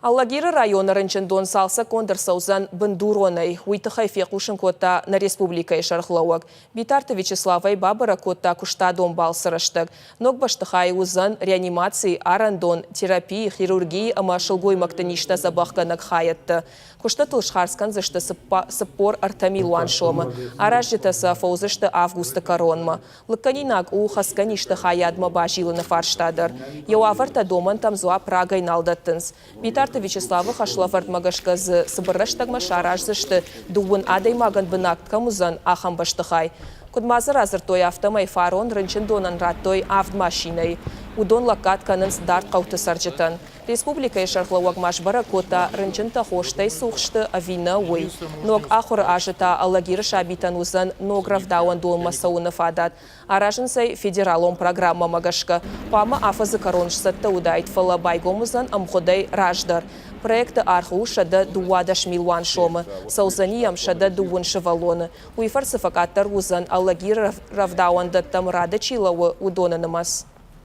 Аллагиры районы рынчындон салса кондырсаузан бындуронай, уйтыхай фекушын кота на республика шархлауак. Битарты Вячеславай бабыра кота куштадон балсырыштык. Ног баштыхай узан реанимации, арандон, терапии, хирургии, ама шылгой мактаништа забахканак хаятты. Кушта тылшхарскан зашты сыппор артамилуан шомы. Аражжетасы фаузышты августа коронма. Лыкканинак у хасканишты хаядма бажилыны фарштадыр. Яуаварта доман тамзуа Прагай налдаттынс. Битарты Вячеславы хашлаварт магашказ сыбырраштагма шаражзышты дуын адаймаган бынакт камузан ахам баштыхай. Кудмазыр азыр той автомай фарон рынчындонан раттой автомашиной. Удон лакат канынс дарт қауты саржытын. Республика шархлауак машбара кота рынчынта хоштай сухшты авина уй. Ног ахур ажыта аллагиры шабитан узан ногравдауан долма сауны фадат. Аражынсай федералом программа магашка. Пама афазы короншсатта удайт фала байгомузан амходай раждар. Проекты арху шада дуадаш милуан шомы. Саузаниям шада дуын шевалоны. Уйфарсифакаттар узан аллагиры равдауан даттам рада чилауы удонанымас.